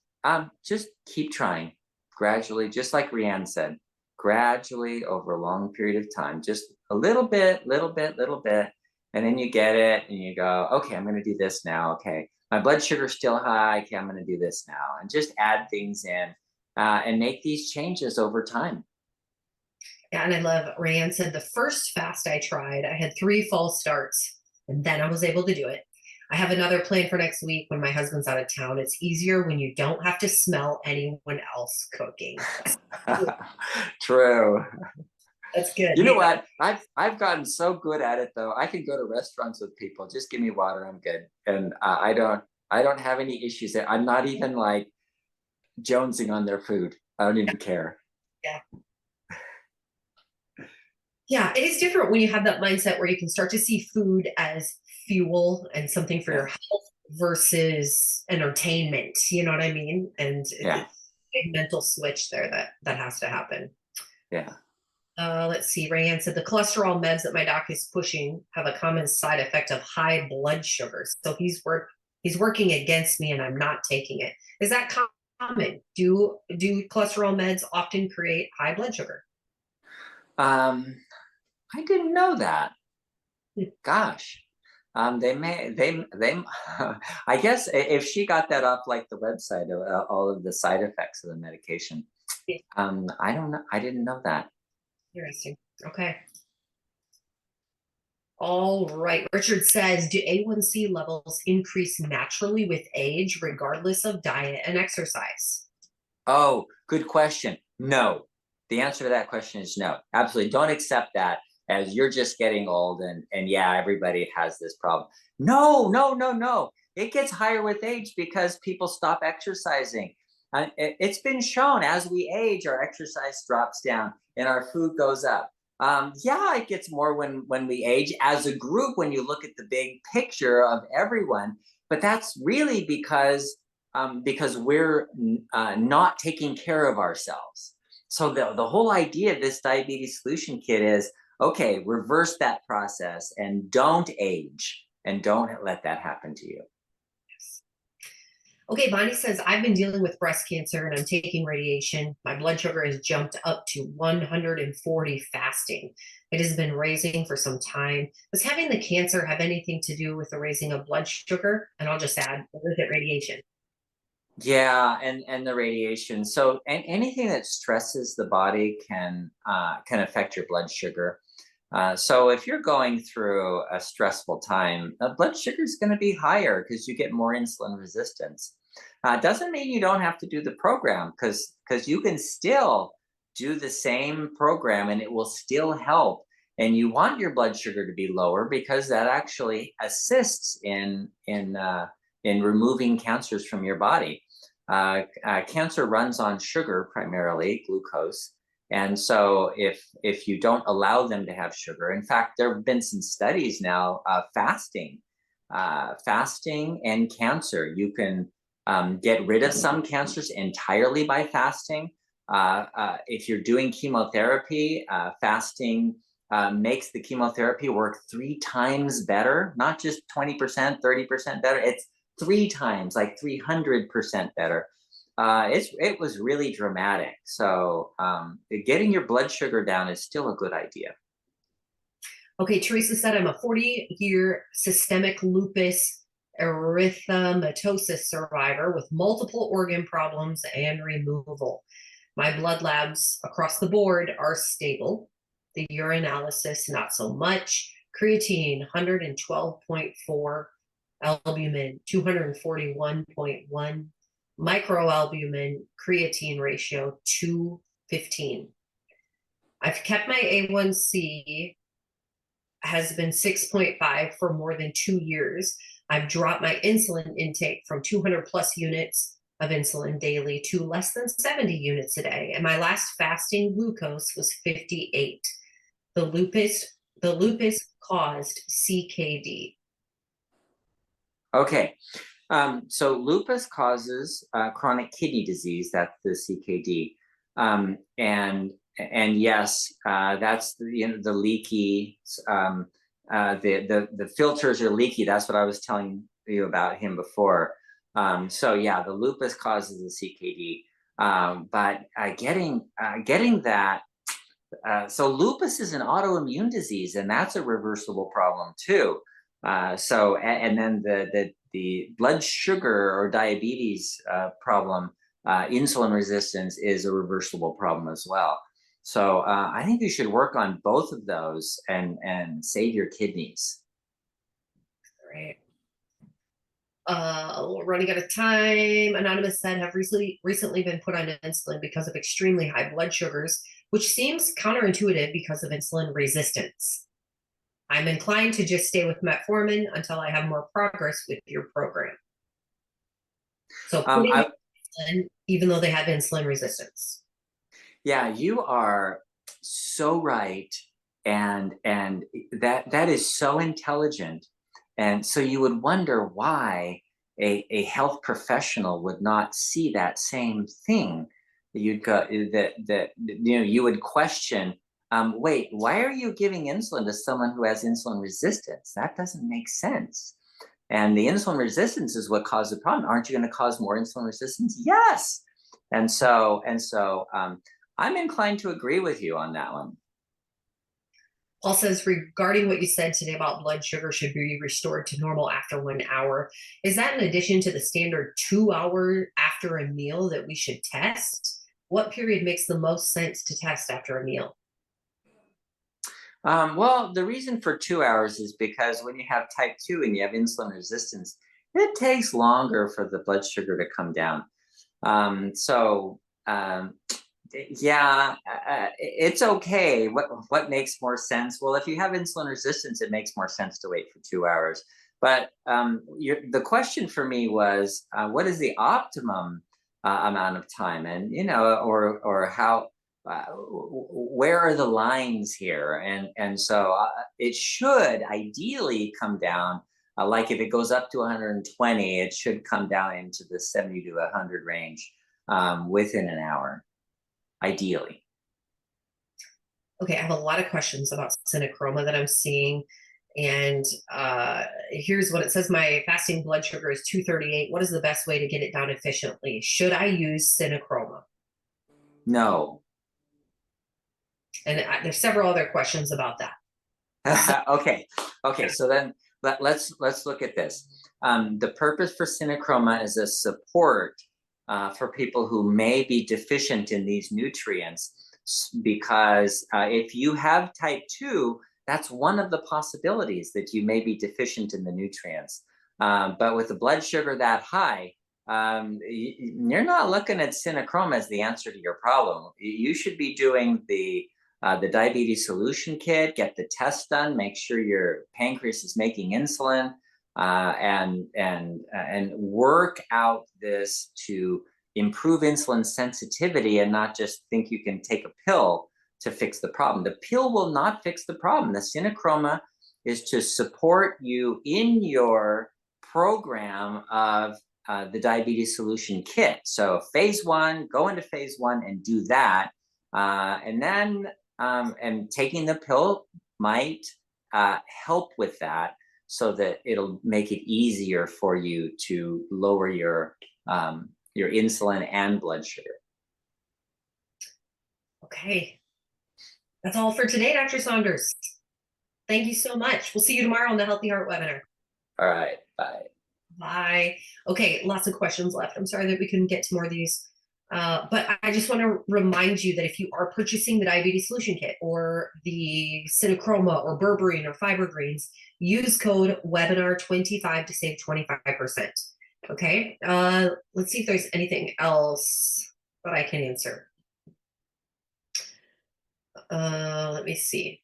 just keep trying gradually, just like Rianne said, gradually over a long period of time, just a little bit, and then you get it and you go, okay, I'm going to do this now. Okay, my blood sugar's still high. Okay, I'm going to do this now, and just add things in and make these changes over time. Yeah, and I love Rayanne said the first fast I tried, I had 3 false starts, and then I was able to do it. I have another plan for next week when my husband's out of town. It's easier when you don't have to smell anyone else cooking. True. That's good. You know what? I've gotten so good at it though. I can go to restaurants with people. Just give me water, I'm good, and I don't have any issues there. I'm not even like jonesing on their food. I don't even care. Yeah. Yeah, it is different when you have that mindset where you can start to see food as fuel and something for your health versus entertainment. You know what I mean? And it's a big mental switch there that has to happen. Yeah. Let's see. Rayanne said the cholesterol meds that my doc is pushing have a common side effect of high blood sugar. So he's working against me, and I'm not taking it. Is that common? Do cholesterol meds often create high blood sugar? I didn't know that. Gosh. They I guess if she got that off like the website, all of the side effects of the medication. I don't know. I didn't know that. Interesting. Okay. All right. Richard says, do A1C levels increase naturally with age, regardless of diet and exercise? Oh, good question. No. The answer to that question is no. Absolutely. Don't accept that as you're just getting old and yeah, everybody has this problem. No, no, no, no. It gets higher with age because people stop exercising. It's been shown as we age, our exercise drops down and our food goes up. Yeah, it gets more when we age as a group. When you look at the big picture of everyone, but that's really because we're not taking care of ourselves. So the whole idea of this diabetes solution kit is okay, reverse that process and don't age and don't let that happen to you. Okay, Bonnie says, I've been dealing with breast cancer and I'm taking radiation. My blood sugar has jumped up to 140 fasting. It has been raising for some time. Does having the cancer have anything to do with the raising of blood sugar? And I'll just add, or is it radiation? Yeah, and the radiation. So anything that stresses the body can affect your blood sugar. So if you're going through a stressful time, blood sugar is going to be higher because you get more insulin resistance. Doesn't mean you don't have to do the program because you can still do the same program and it will still help. And you want your blood sugar to be lower because that actually assists in removing cancers from your body. Cancer runs on sugar primarily, glucose. And so if you don't allow them to have sugar, in fact, there have been some studies now, fasting and cancer. You can get rid of some cancers entirely by fasting. If you're doing chemotherapy, fasting makes the chemotherapy work 3 times better, not just 20%, 30% better. It's 3 times, like 300% better. It was really dramatic. So getting your blood sugar down is still a good idea. Okay, Teresa said, I'm a 40-year systemic lupus erythematosus survivor with multiple organ problems and removal. My blood labs across the board are stable. The urinalysis, not so much. Creatine, 112.4. Albumin, 241.1. Microalbumin creatine ratio, 215. I've kept my A1C has been 6.5 for more than 2 years. I've dropped my insulin intake from 200 plus units of insulin daily to less than 70 units a day. And my last fasting glucose was 58. The lupus caused CKD. Okay. So lupus causes chronic kidney disease. That's the CKD. And yes, that's the leaky. The filters are leaky. That's what I was telling you about him before. So yeah, the lupus causes the CKD. But getting that. So lupus is an autoimmune disease, and that's a reversible problem too. And then the blood sugar or diabetes problem, insulin resistance is a reversible problem as well. So I think you should work on both of those and save your kidneys. Right. Running out of time. Anonymous said, have recently been put on insulin because of extremely high blood sugars, which seems counterintuitive because of insulin resistance. I'm inclined to just stay with metformin until I have more progress with your program. So insulin, even though they have insulin resistance. Yeah, you are so right, and that is so intelligent, and so you would wonder why a health professional would not see that same thing. You'd go that you would question. Wait, why are you giving insulin to someone who has insulin resistance? That doesn't make sense. And the insulin resistance is what caused the problem. Aren't you going to cause more insulin resistance? Yes. And so I'm inclined to agree with you on that one. Paul says, regarding what you said today about blood sugar should be restored to normal after 1 hour, is that in addition to the standard 2 hour after a meal that we should test? What period makes the most sense to test after a meal? Well, the reason for 2 hours is because when you have type 2 and you have insulin resistance, it takes longer for the blood sugar to come down. So Yeah, it's okay. What makes more sense? Well, if you have insulin resistance, it makes more sense to wait for 2 hours. But the question for me was, what is the optimum amount of time? And or how, where are the lines here? And so it should ideally come down. Like if it goes up to 120, it should come down into the 70 to 100 range within an hour, ideally. Okay, I have a lot of questions about synachroma that I'm seeing. And here's what it says. My fasting blood sugar is 238. What is the best way to get it down efficiently? Should I use synachroma? No. And there's several other questions about that. So, Okay. Okay. So then let's look at this. The purpose for synachroma is a support for people who may be deficient in these nutrients, because if you have type 2, that's one of the possibilities that you may be deficient in the nutrients. But with the blood sugar that high, you're not looking at synachroma as the answer to your problem. You should be doing the diabetes solution kit, get the test done, make sure your pancreas is making insulin, and work out this to improve insulin sensitivity, and not just think you can take a pill to fix the problem. The pill will not fix the problem. The synachroma is to support you in your program of the diabetes solution kit. So phase 1, go into phase 1 and do that. And then and taking the pill might help with that, so that it'll make it easier for you to lower your insulin and blood sugar. okay. That's all for today, Dr. Saunders. Thank you so much. We'll see you tomorrow on the Healthy Heart webinar. All right. Bye. Bye. Okay, lots of questions left. I'm sorry that we couldn't get to more of these. But I just want to remind you that if you are purchasing the diabetes solution kit or the synachroma or berberine or fiber greens, use code webinar25 to save 25%. Okay, let's see if there's anything else that I can answer. Let me see.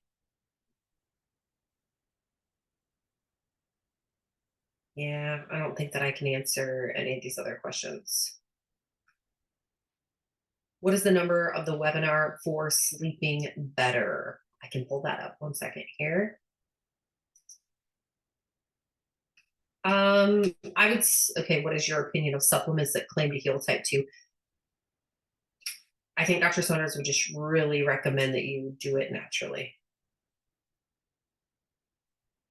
Yeah, I don't think that I can answer any of these other questions. What is the number of the webinar for sleeping better? I can pull that up 1 second here. Okay, what is your opinion of supplements that claim to heal type 2? I think Dr. Saunders would just really recommend that you do it naturally.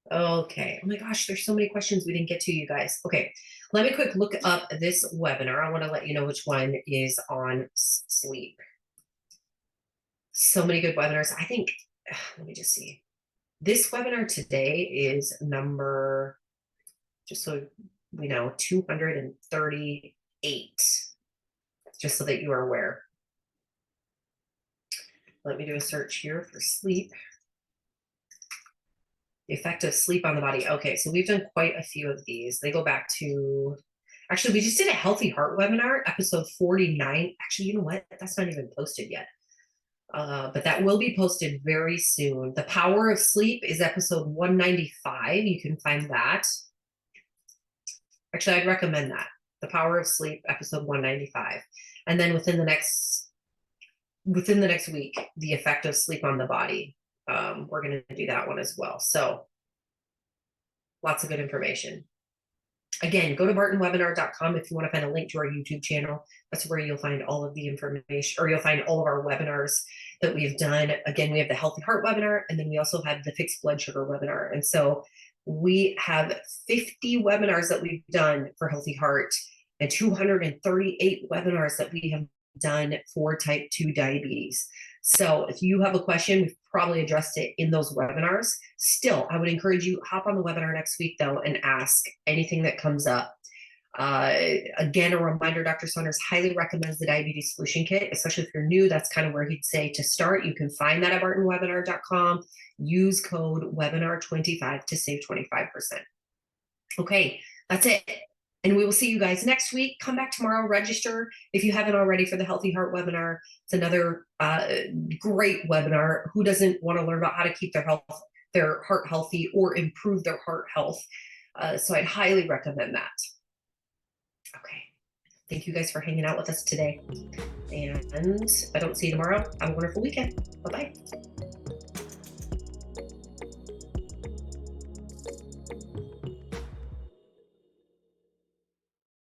Okay. Oh my gosh, there's so many questions we didn't get to, you guys. Okay, let me quick look up this webinar. I want to let you know which one is on sleep. So many good webinars. I think, let me just see. This webinar today is number, just so we know, 238, just so that you are aware. Let me do a search here for sleep. The effect of sleep on the body. Okay, so we've done quite a few of these. They go back to, actually, we just did a Healthy Heart webinar, episode 49. Actually, you know what? That's not even posted yet. But that will be posted very soon. The Power of Sleep is episode 195. You can find that. Actually, I'd recommend that. The Power of Sleep, episode 195. And then within the next week, the effect of sleep on the body. We're going to do that one as well. So lots of good information. Again, go to bartonwebinar.com if you want to find a link to our YouTube channel. That's where you'll find all of the information, or you'll find all of our webinars that we've done. Again, we have the Healthy Heart webinar, and then we also have the Fixed Blood Sugar webinar. And so we have 50 webinars that we've done for Healthy Heart and 238 webinars that we have done for type 2 diabetes. So if you have a question, we've probably addressed it in those webinars. Still, I would encourage you, hop on the webinar next week though and ask anything that comes up. Again, a reminder, Dr. Saunders highly recommends the Diabetes Solution Kit, especially if you're new. That's kind of where he'd say to start. You can find that at bartonwebinar.com. Use code webinar25 to save 25%. Okay, that's it. And we will see you guys next week. Come back tomorrow, register if you haven't already for the Healthy Heart webinar. It's another great webinar. Who doesn't want to learn about how to keep their heart healthy or improve their heart health? So I'd highly recommend that. Okay. Thank you guys for hanging out with us today. And if I don't see you tomorrow, have a wonderful weekend. Bye-bye.